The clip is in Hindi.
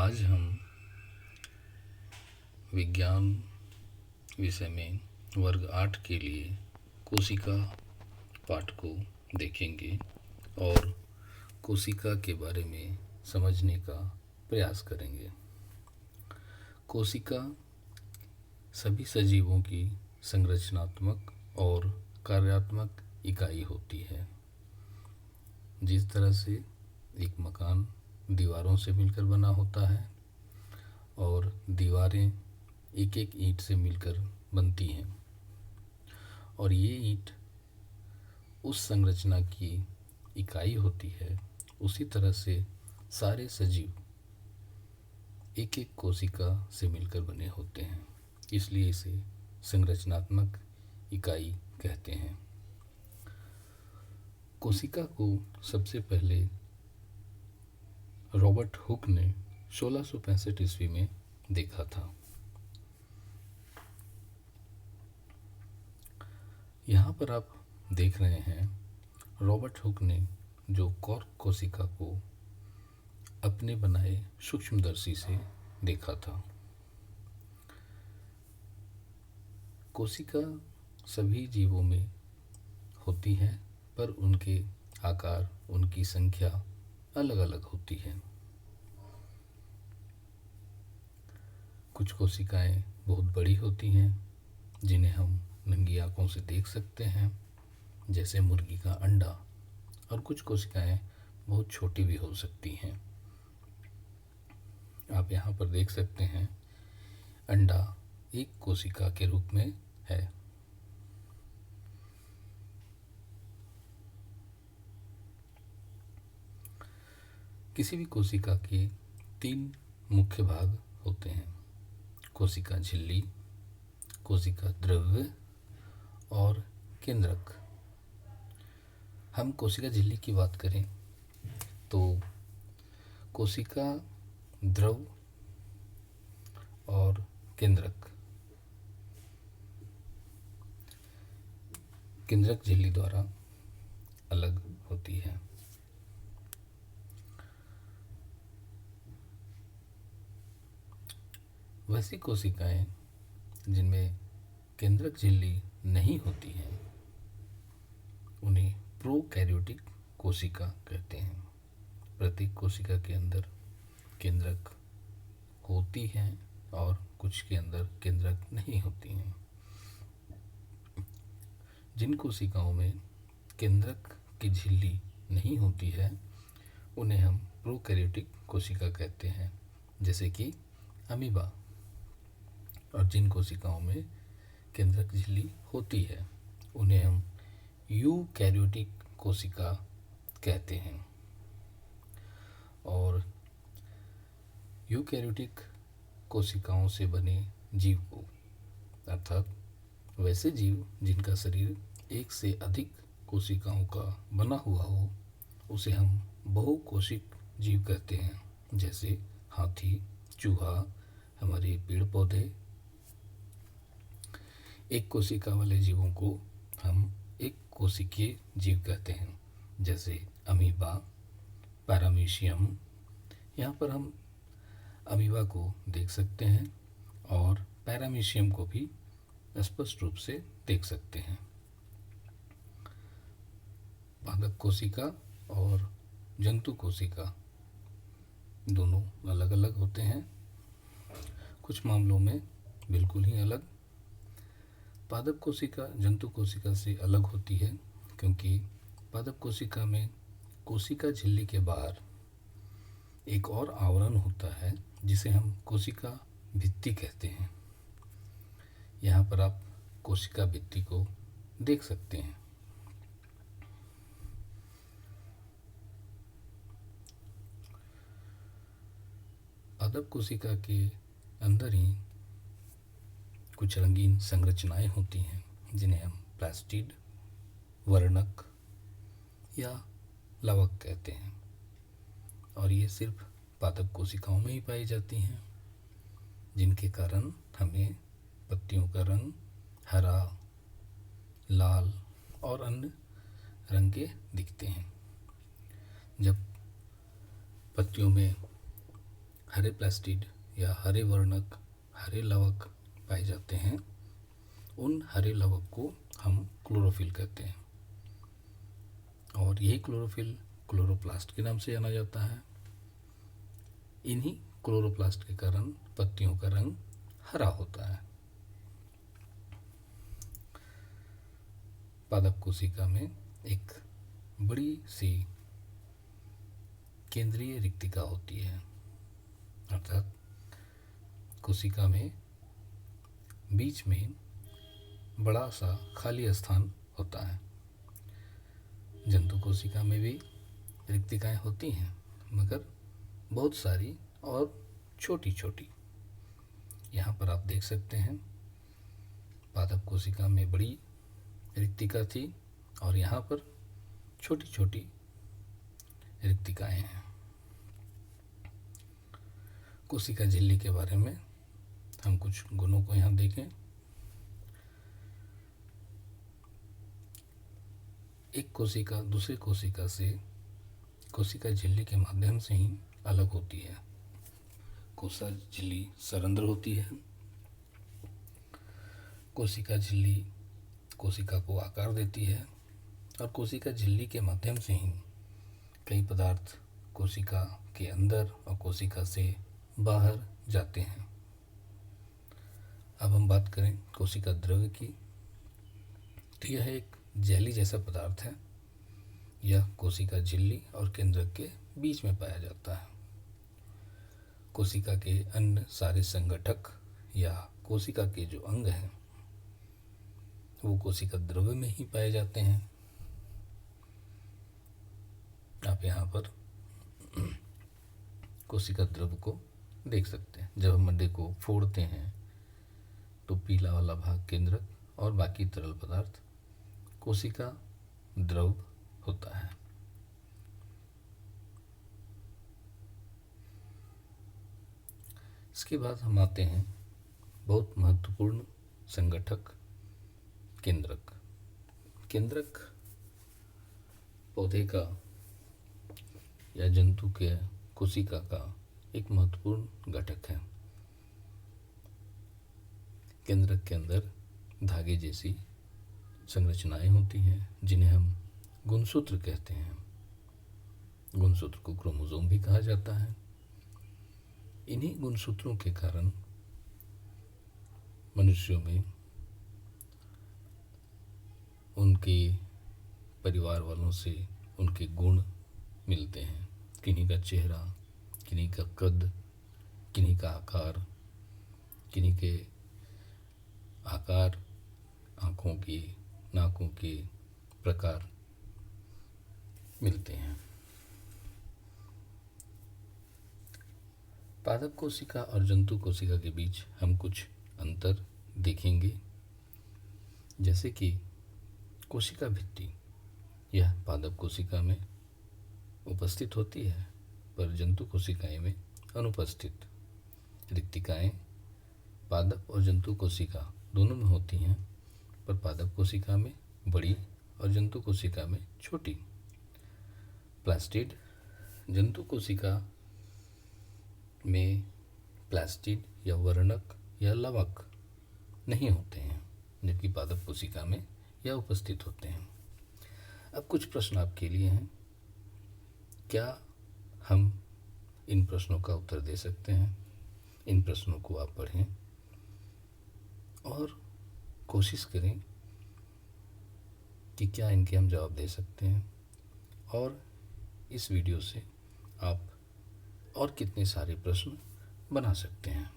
आज हम विज्ञान विषय में वर्ग 8 के लिए कोशिका पाठ को देखेंगे और कोशिका के बारे में समझने का प्रयास करेंगे। कोशिका सभी सजीवों की संरचनात्मक और कार्यात्मक इकाई होती है। जिस तरह से एक मकान दीवारों से मिलकर बना होता है और दीवारें एक एक ईंट से मिलकर बनती हैं और ये ईंट उस संरचना की इकाई होती है, उसी तरह से सारे सजीव एक एक कोशिका से मिलकर बने होते हैं, इसलिए इसे संरचनात्मक इकाई कहते हैं। कोशिका को सबसे पहले रॉबर्ट हुक ने 1665 ईस्वी में देखा था। यहाँ पर आप देख रहे हैं रॉबर्ट हुक ने जो कॉर्क कोशिका को अपने बनाए सूक्ष्मदर्शी से देखा था। कोशिका सभी जीवों में होती है, पर उनके आकार, उनकी संख्या अलग अलग होती है। कुछ कोशिकाएं बहुत बड़ी होती हैं जिन्हें हम नंगी आंखों से देख सकते हैं, जैसे मुर्गी का अंडा, और कुछ कोशिकाएं बहुत छोटी भी हो सकती हैं। आप यहाँ पर देख सकते हैं अंडा एक कोशिका के रूप में है। किसी भी कोशिका के 3 मुख्य भाग होते हैं: कोशिका झिल्ली, कोशिका द्रव्य और केंद्रक। हम कोशिका झिल्ली की बात करें तो कोशिका द्रव और केंद्रक झिल्ली द्वारा अलग होती है। वैसी कोशिकाएं जिनमें केंद्रक झिल्ली नहीं होती हैं उन्हें प्रोकैरियोटिक कोशिका कहते हैं। प्रत्येक कोशिका के अंदर केंद्रक होती हैं और कुछ के अंदर केंद्रक नहीं होती हैं। जिन कोशिकाओं में केंद्रक की झिल्ली नहीं होती है उन्हें हम प्रोकैरियोटिक कोशिका कहते हैं, जैसे कि अमीबा। और जिन कोशिकाओं में केंद्रक झिल्ली होती है उन्हें हम यूकैरियोटिक कोशिका कहते हैं। और यूकैरियोटिक कोशिकाओं से बने जीव को, अर्थात वैसे जीव जिनका शरीर एक से अधिक कोशिकाओं का बना हुआ हो, उसे हम बहुकोशिक जीव कहते हैं, जैसे हाथी, चूहा, हमारे पेड़ पौधे। एक कोशिका वाले जीवों को हम एक कोशिकीय जीव कहते हैं, जैसे अमीबा, पैरामीशियम। यहाँ पर हम अमीबा को देख सकते हैं और पैरामीशियम को भी स्पष्ट रूप से देख सकते हैं। पादप कोशिका और जंतु कोशिका दोनों अलग अलग होते हैं, कुछ मामलों में बिल्कुल ही अलग। पादप कोशिका जंतु कोशिका से अलग होती है क्योंकि पादप कोशिका में कोशिका झिल्ली के बाहर एक और आवरण होता है जिसे हम कोशिका भित्ति कहते हैं। यहाँ पर आप कोशिका भित्ति को देख सकते हैं। पादप कोशिका के अंदर ही कुछ रंगीन संरचनाएं होती हैं जिन्हें हम प्लास्टिड, वर्णक या लवक कहते हैं, और ये सिर्फ पादप कोशिकाओं में ही पाई जाती हैं, जिनके कारण हमें पत्तियों का रंग हरा, लाल और अन्य रंग के दिखते हैं। जब पत्तियों में हरे प्लास्टिड या हरे वर्णक, हरे लवक पाए जाते हैं, उन हरे लवक को हम क्लोरोफिल कहते हैं। और यही क्लोरोफिल क्लोरोप्लास्ट के नाम से जाना जाता है। इन्हीं क्लोरोप्लास्ट के कारण पत्तियों का रंग हरा होता है। पादप कोशिका में एक बड़ी सी केंद्रीय रिक्तिका होती है, अर्थात कोशिका में बीच में बड़ा सा खाली स्थान होता है। जंतु कोशिका में भी रिक्तिकाएं होती हैं, मगर बहुत सारी और छोटी छोटी। यहाँ पर आप देख सकते हैं पादप कोशिका में बड़ी रिक्तिका थी और यहाँ पर छोटी छोटी रिक्तिकाएं हैं। कोशिका झिल्ली के बारे में हम कुछ गुणों को यहाँ देखें। एक कोशिका दूसरी कोशिका से कोशिका झिल्ली के माध्यम से ही अलग होती है। कोशिका झिल्ली सरंध्र होती है। कोशिका झिल्ली कोशिका को आकार देती है और कोशिका झिल्ली के माध्यम से ही कई पदार्थ कोशिका के अंदर और कोशिका से बाहर जाते हैं। अब हम बात करें कोशिका द्रव्य की, तो यह एक जेली जैसा पदार्थ है। यह कोशिका झिल्ली और केंद्रक के बीच में पाया जाता है। कोशिका के अन्य सारे संगठक या कोशिका के जो अंग हैं वो कोशिका द्रव्य में ही पाए जाते हैं। आप यहाँ पर कोशिका द्रव्य को देख सकते हैं। जब हम अंडे को फोड़ते हैं तो पीला वाला भाग केंद्रक और बाकी तरल पदार्थ कोशिका द्रव होता है। इसके बाद हम आते हैं बहुत महत्वपूर्ण संगठक केंद्रक। केंद्रक पौधे का या जंतु के कोशिका का एक महत्वपूर्ण घटक है। केंद्रक के अंदर धागे जैसी संरचनाएं होती हैं जिन्हें हम गुणसूत्र कहते हैं। गुणसूत्र को क्रोमोसोम भी कहा जाता है। इन्हीं गुणसूत्रों के कारण मनुष्यों में उनके परिवार वालों से उनके गुण मिलते हैं। किन्हीं का चेहरा, किन्हीं का कद, किन्हीं का आकार, किन्हीं के आकार, आँखों की, नाकों के प्रकार मिलते हैं। पादप कोशिका और जंतु कोशिका के बीच हम कुछ अंतर देखेंगे, जैसे कि कोशिका भित्ति यह पादप कोशिका में उपस्थित होती है पर जंतु कोशिकाएं में अनुपस्थित। रिक्तिकाएं पादप और जंतु कोशिका दोनों में होती हैं, पर पादप कोशिका में बड़ी और जंतु कोशिका में छोटी। प्लास्टिड जंतु कोशिका में प्लास्टिड या वर्णक या लवक नहीं होते हैं, जबकि पादप कोशिका में यह उपस्थित होते हैं। अब कुछ प्रश्न आपके लिए हैं। क्या हम इन प्रश्नों का उत्तर दे सकते हैं? इन प्रश्नों को आप पढ़ें और कोशिश करें कि क्या इनके हम जवाब दे सकते हैं, और इस वीडियो से आप और कितने सारे प्रश्न बना सकते हैं।